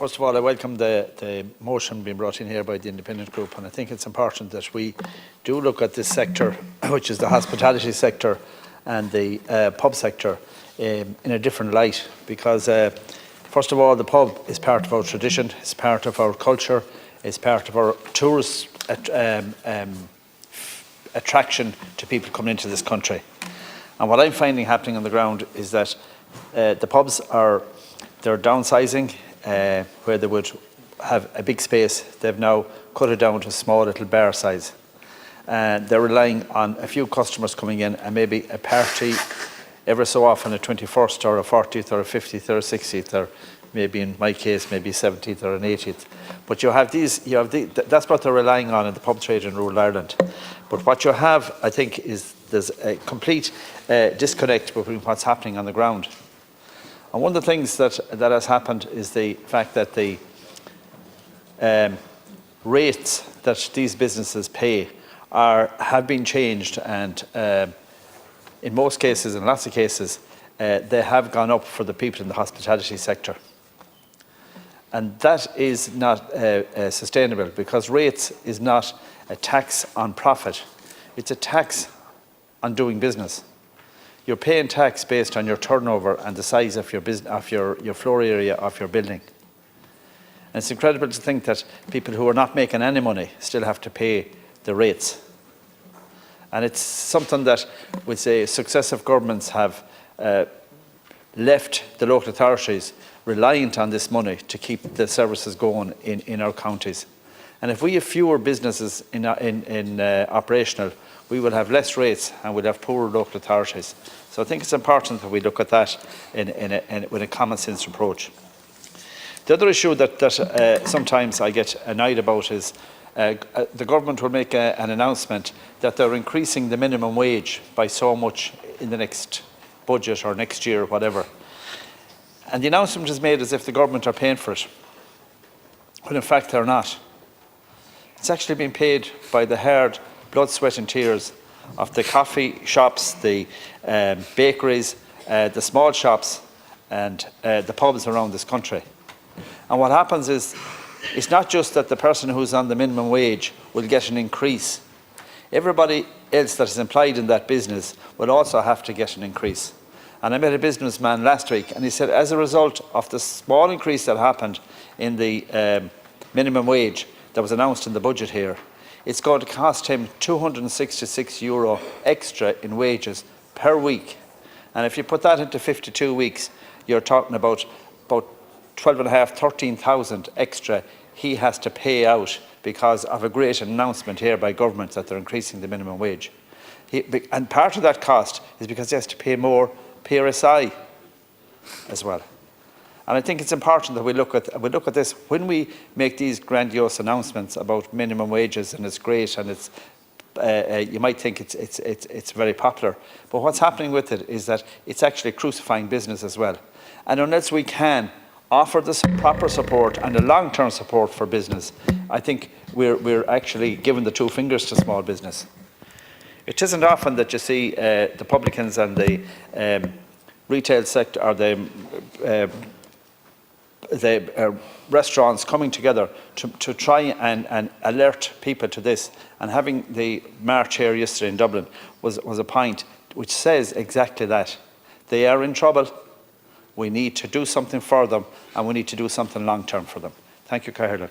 First of all, I welcome the motion being brought in here by the independent group, and I think it's important that we do look at this sector, which is the hospitality sector and the pub sector, in a different light, because first of all, the pub is part of our tradition, it's part of our culture, it's part of our tourist attraction to people coming into this country. And what I'm finding happening on the ground is that the pubs they're downsizing. Where they would have a big space, they've now cut it down to a small little bar size. They're relying on a few customers coming in and maybe a party ever so often, a 21st or a 40th or a 50th or a 60th, or maybe in my case, maybe 70th or an 80th. But that's what they're relying on in the pub trade in rural Ireland. But what you have, I think, is there's a complete disconnect between what's happening on the ground. And one of the things that has happened is the fact that the rates that these businesses pay have been changed, and in most cases, in lots of cases, they have gone up for the people in the hospitality sector. And that is not sustainable, because rates is not a tax on profit, it's a tax on doing business. You're paying tax based on your turnover and the size of your business, of your floor area of your building. And it's incredible to think that people who are not making any money still have to pay the rates. And it's something that, we say, successive governments have left the local authorities reliant on this money to keep the services going in our counties. And if we have fewer businesses in operational, we will have less rates and we'll have poorer local authorities. So I think it's important that we look at that with a common sense approach. The other issue that sometimes I get annoyed about is the government will make an announcement that they're increasing the minimum wage by so much in the next budget or next year or whatever. And the announcement is made as if the government are paying for it, when in fact they're not. It's actually been paid by the hard blood, sweat and tears of the coffee shops, the bakeries, the small shops and the pubs around this country. And what happens is, it's not just that the person who's on the minimum wage will get an increase. Everybody else that is employed in that business will also have to get an increase. And I met a businessman last week, and he said as a result of the small increase that happened in the minimum wage that was announced in the budget here, it's going to cost him €266 extra in wages per week. And if you put that into 52 weeks, you're talking about 12,500, 13,000 extra he has to pay out because of a great announcement here by government that they're increasing the minimum wage. And part of that cost is because he has to pay more PRSI as well. And I think it's important that we look at this when we make these grandiose announcements about minimum wages, and it's great, and it's you might think it's very popular, but what's happening with it is that it's actually crucifying business as well. And unless we can offer the proper support and a long-term support for business, I think we're actually giving the two fingers to small business. It isn't often that you see the publicans and the retail sector, or the restaurants coming together to try and alert people to this. And having the march here yesterday in Dublin was a point which says exactly that. They are in trouble. We need to do something for them, and we need to do something long term for them. Thank you, Cathaoirleach.